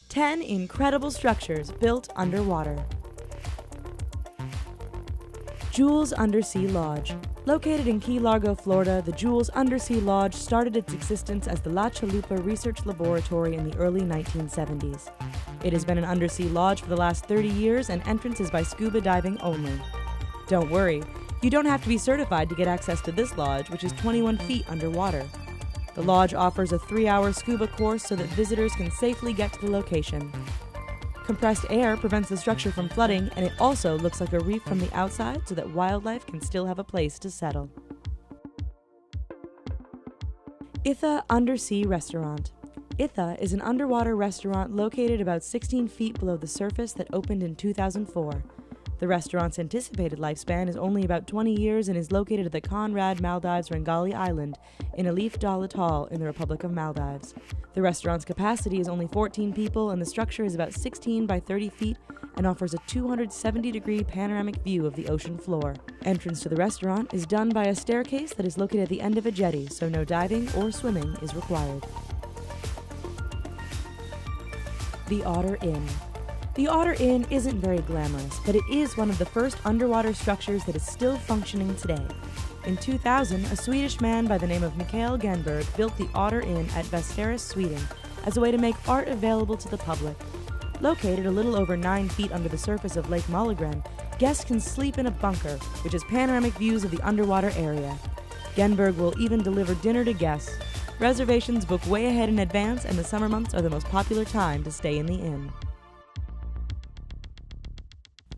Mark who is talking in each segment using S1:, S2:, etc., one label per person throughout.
S1: Ten incredible structures built underwater. Jules Undersea Lodge. Located in Key Largo, Florida, the Jules Undersea Lodge started its existence as the La Chalupa Research Laboratory in the early 1970s. It has been an undersea lodge for the last 30 years, and entrance is by scuba diving only. Don't worry, you don't have to be certified to get access to this lodge, which is 21 feet underwater. The lodge offers a 3-hour scuba course so that visitors can safely get to the location. Compressed air prevents the structure from flooding, and it also looks like a reef from the outside so that wildlife can still have a place to settle. Itha Undersea Restaurant. Itha is an underwater restaurant located about 16 feet below the surface that opened in 2004. The restaurant's anticipated lifespan is only about 20 years and is located at the Conrad Maldives Rangali Island in Alif Dal Atoll in the Republic of Maldives. The restaurant's capacity is only 14 people, and the structure is about 16 by 30 feet and offers a 270-degree panoramic view of the ocean floor. Entrance to the restaurant is done by a staircase that is located at the end of a jetty, so no diving or swimming is required. The Otter Inn. The Otter Inn isn't very glamorous, but it is one of the first underwater structures that is still functioning today. In 2000, a Swedish man by the name of Mikael Genberg built the Otter Inn at Västerås, Sweden, as a way to make art available to the public. Located a little over 9 feet under the surface of Lake Malagren, guests can sleep in a bunker, which has panoramic views of the underwater area. Genberg will even deliver dinner to guests. Reservations book way ahead in advance, and the summer months are the most popular time to stay in the inn.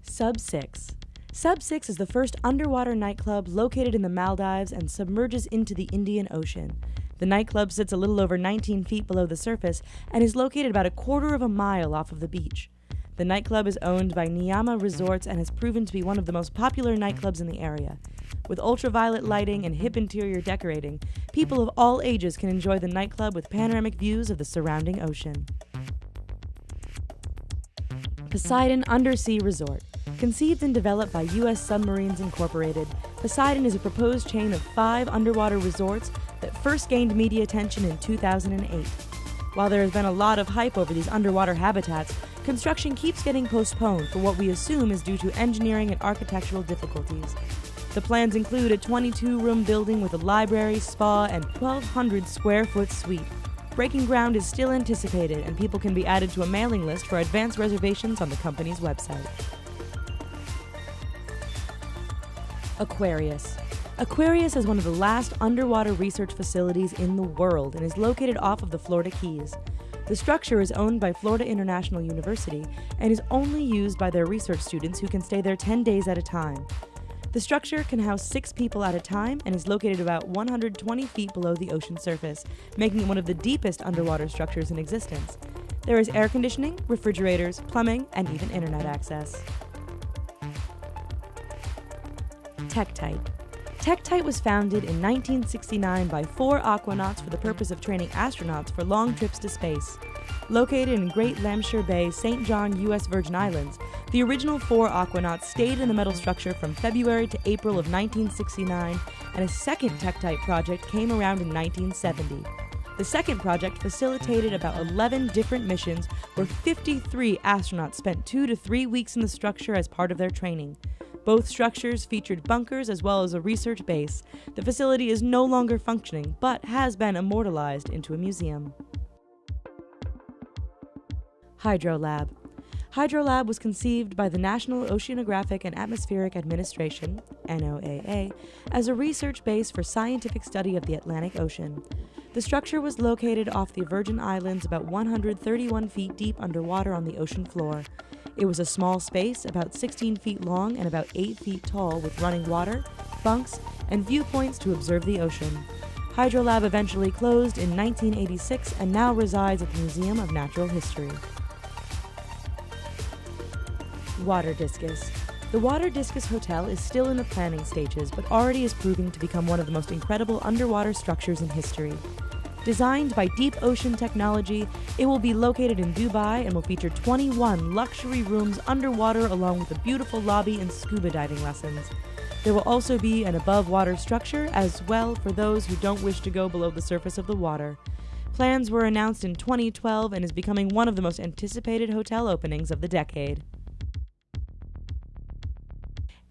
S1: Sub 6. Sub 6 is the first underwater nightclub located in the Maldives and submerges into the Indian Ocean. The nightclub sits a little over 19 feet below the surface and is located about a quarter of a mile off of the beach. The nightclub is owned by Niyama Resorts and has proven to be one of the most popular nightclubs in the area. With ultraviolet lighting and hip interior decorating, people of all ages can enjoy the nightclub with panoramic views of the surrounding ocean. Poseidon Undersea Resort. Conceived and developed by U.S. Submarines Incorporated, Poseidon is a proposed chain of 5 underwater resorts that first gained media attention in 2008. While there has been a lot of hype over these underwater habitats, construction keeps getting postponed for what we assume is due to engineering and architectural difficulties. The plans include a 22-room building with a library, spa, and 1,200 square foot suite. Breaking ground is still anticipated, and people can be added to a mailing list for advance reservations on the company's website. Aquarius. Aquarius is one of the last underwater research facilities in the world and is located off of the Florida Keys. The structure is owned by Florida International University and is only used by their research students who can stay there 10 days at a time. The structure can house 6 people at a time and is located about 120 feet below the ocean surface, making it one of the deepest underwater structures in existence. There is air conditioning, refrigerators, plumbing, and even internet access. Tektite. Tektite was founded in 1969 by 4 aquanauts for the purpose of training astronauts for long trips to space. Located in Great Lampshire Bay, St. John, U.S. Virgin Islands, the original 4 aquanauts stayed in the metal structure from February to April of 1969, and a second Tektite project came around in 1970. The second project facilitated about 11 different missions where 53 astronauts spent 2 to 3 weeks in the structure as part of their training. Both structures featured bunkers as well as a research base. The facility is no longer functioning, but has been immortalized into a museum. Hydrolab. Hydrolab was conceived by the National Oceanographic and Atmospheric Administration, NOAA, as a research base for scientific study of the Atlantic Ocean. The structure was located off the Virgin Islands about 131 feet deep underwater on the ocean floor. It was a small space, about 16 feet long and about 8 feet tall, with running water, bunks, and viewpoints to observe the ocean. Hydrolab eventually closed in 1986 and now resides at the Museum of Natural History. Water Discus. The Water Discus Hotel is still in the planning stages, but already is proving to become one of the most incredible underwater structures in history. Designed by Deep Ocean Technology, it will be located in Dubai and will feature 21 luxury rooms underwater along with a beautiful lobby and scuba diving lessons. There will also be an above-water structure as well for those who don't wish to go below the surface of the water. Plans were announced in 2012 and is becoming one of the most anticipated hotel openings of the decade.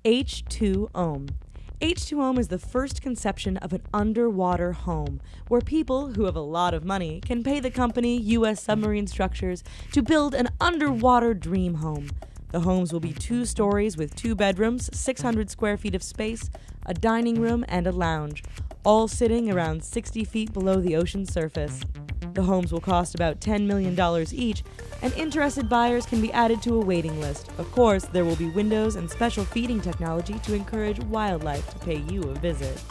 S1: H2Home. H2Home is the first conception of an underwater home, where people who have a lot of money can pay the company, U.S. Submarine Structures, to build an underwater dream home. The homes will be 2 stories with 2 bedrooms, 600 square feet of space, a dining room, and a lounge, all sitting around 60 feet below the ocean surface. The homes will cost about $10 million each, and interested buyers can be added to a waiting list. Of course, there will be windows and special feeding technology to encourage wildlife to pay you a visit.